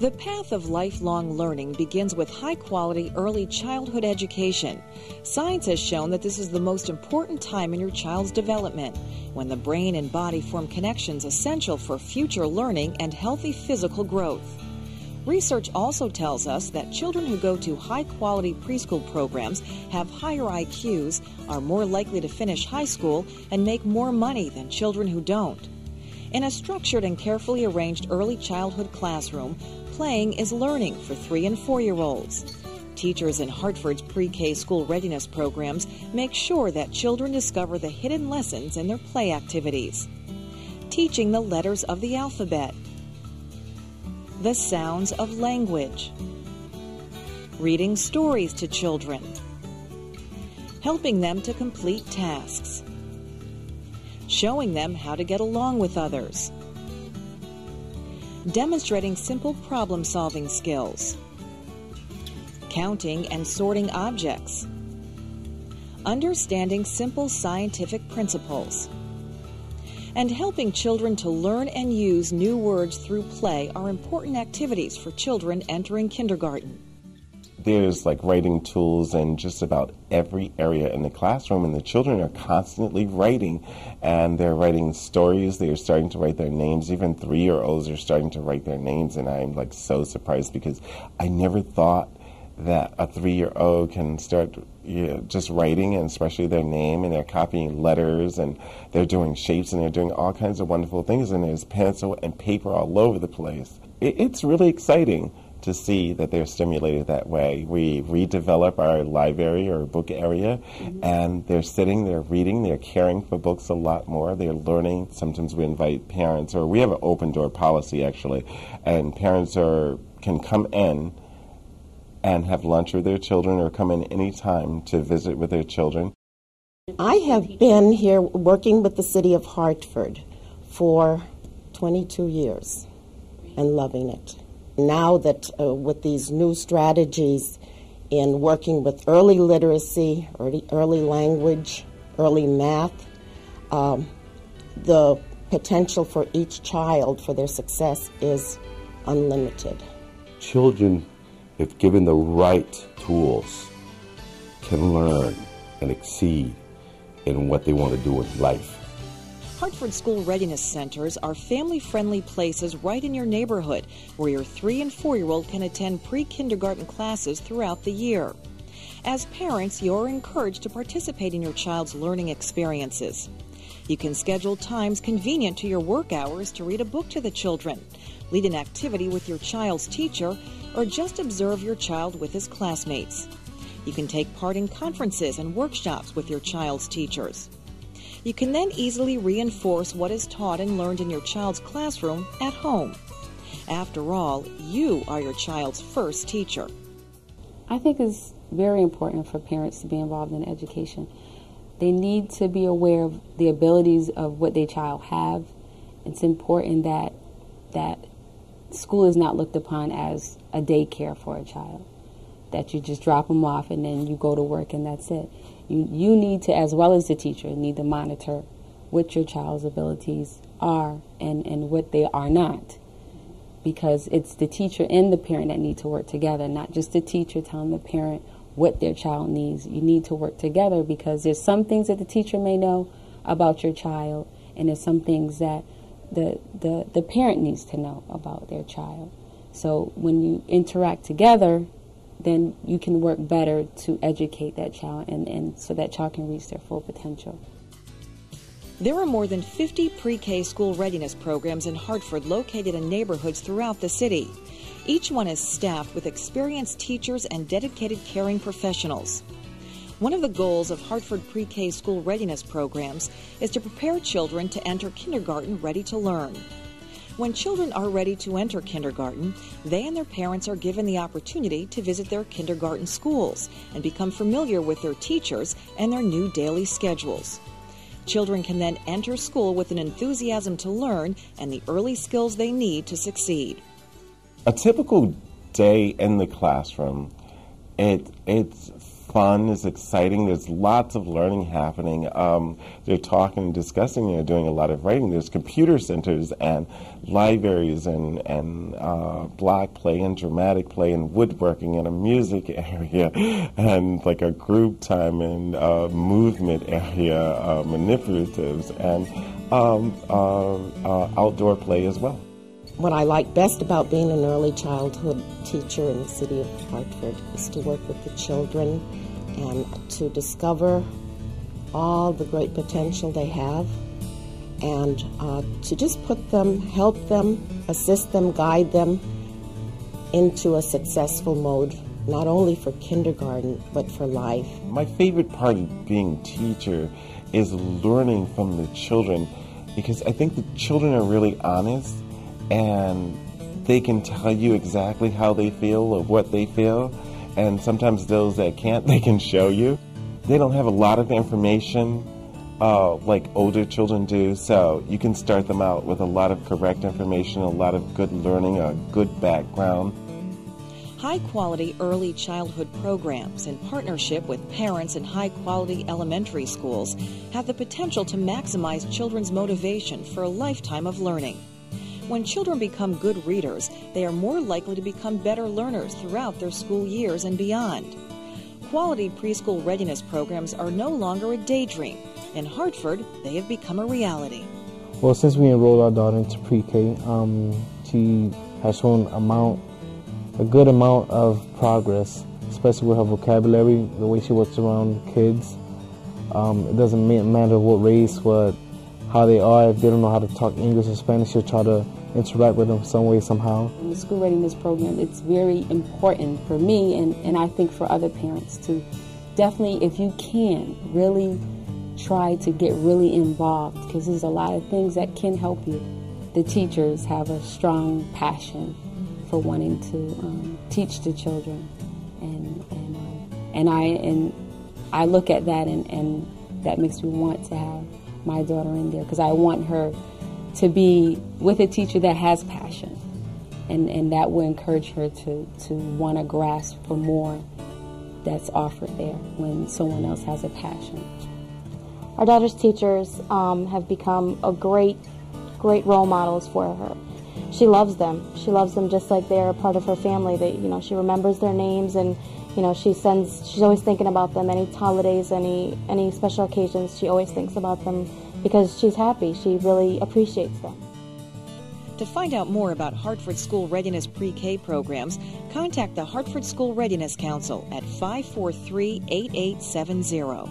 The path of lifelong learning begins with high-quality early childhood education. Science has shown that this is the most important time in your child's development, when the brain and body form connections essential for future learning and healthy physical growth. Research also tells us that children who go to high-quality preschool programs have higher IQs, are more likely to finish high school, and make more money than children who don't. In a structured and carefully arranged early childhood classroom, playing is learning for 3- and 4-year-olds. Teachers in Hartford's pre-K school readiness programs make sure that children discover the hidden lessons in their play activities. Teaching the letters of the alphabet, the sounds of language, reading stories to children, helping them to complete tasks, showing them how to get along with others, demonstrating simple problem-solving skills, counting and sorting objects, understanding simple scientific principles, and helping children to learn and use new words through play are important activities for children entering kindergarten. There's like writing tools in just about every area in the classroom, and the children are constantly writing, and they're writing stories. They're starting to write their names. Even 3-year-olds are starting to write their names, and I'm like so surprised because I never thought that a 3-year-old can start just writing, and especially their name, and they're copying letters, and they're doing shapes, and they're doing all kinds of wonderful things, and there's pencil and paper all over the place. It's really exciting to see that they're stimulated that way. We redevelop our library or book area, and they're sitting, they're reading, they're caring for books a lot more, they're learning. Sometimes we invite parents, or we have an open door policy actually, and parents can come in and have lunch with their children or come in any time to visit with their children. I have been here working with the city of Hartford for 22 years and loving it. Now that with these new strategies in working with early literacy, early language, early math, the potential for each child for their success is unlimited. Children, if given the right tools, can learn and exceed in what they want to do in life. Hartford School Readiness Centers are family-friendly places right in your neighborhood where your 3- and 4-year-old can attend pre-kindergarten classes throughout the year. As parents, you're encouraged to participate in your child's learning experiences. You can schedule times convenient to your work hours to read a book to the children, lead an activity with your child's teacher, or just observe your child with his classmates. You can take part in conferences and workshops with your child's teachers. You can then easily reinforce what is taught and learned in your child's classroom at home. After all, you are your child's first teacher. I think it's very important for parents to be involved in education. They need to be aware of the abilities of what their child have. It's important that school is not looked upon as a daycare for a child, that you just drop them off and then you go to work and that's it. You need to, as well as the teacher, need to monitor what your child's abilities are and what they are not. Because it's the teacher and the parent that need to work together, not just the teacher telling the parent what their child needs. You need to work together because there's some things that the teacher may know about your child, and there's some things that the parent needs to know about their child. So when you interact together, then you can work better to educate that child and so that child can reach their full potential. There are more than 50 pre-K school readiness programs in Hartford located in neighborhoods throughout the city. Each one is staffed with experienced teachers and dedicated caring professionals. One of the goals of Hartford pre-K school readiness programs is to prepare children to enter kindergarten ready to learn. When children are ready to enter kindergarten, they and their parents are given the opportunity to visit their kindergarten schools and become familiar with their teachers and their new daily schedules. Children can then enter school with an enthusiasm to learn and the early skills they need to succeed. A typical day in the classroom, it's fun, it's exciting. There's lots of learning happening. They're talking and discussing, they're doing a lot of writing. There's computer centers and libraries and block play and dramatic play and woodworking and a music area and like a group time and movement area, manipulatives and outdoor play as well. What I like best about being an early childhood teacher in the city of Hartford is to work with the children and to discover all the great potential they have and to just help them, assist them, guide them into a successful mode, not only for kindergarten, but for life. My favorite part of being a teacher is learning from the children, because I think the children are really honest and they can tell you exactly how they feel or what they feel, and sometimes those that can't, they can show you. They don't have a lot of information like older children do, so you can start them out with a lot of correct information, a lot of good learning, a good background. High-quality early childhood programs in partnership with parents in high-quality elementary schools have the potential to maximize children's motivation for a lifetime of learning. When children become good readers, they are more likely to become better learners throughout their school years and beyond. Quality preschool readiness programs are no longer a daydream. In Hartford, they have become a reality. Well, since we enrolled our daughter into pre-K, she has shown a good amount of progress, especially with her vocabulary, the way she works around kids. It doesn't matter what race, how they are. If they don't know how to talk English or Spanish, she'll try to interact with them some way, somehow. In the school readiness program, it's very important for me and I think for other parents to definitely, if you can, really try to get really involved, because there's a lot of things that can help you. The teachers have a strong passion for wanting to teach the children, and I look at that and that makes me want to have my daughter in there, because I want her to be with a teacher that has passion, and that will encourage her to want to grasp for more that's offered there when someone else has a passion. Our daughter's teachers have become a great role models for her. She loves them. She loves them just like they're a part of her family. She remembers their names, and she's always thinking about them. Any holidays, any special occasions, she always thinks about them because she's happy. She really appreciates them. To find out more about Hartford School Readiness Pre-K programs, contact the Hartford School Readiness Council at 543-8870.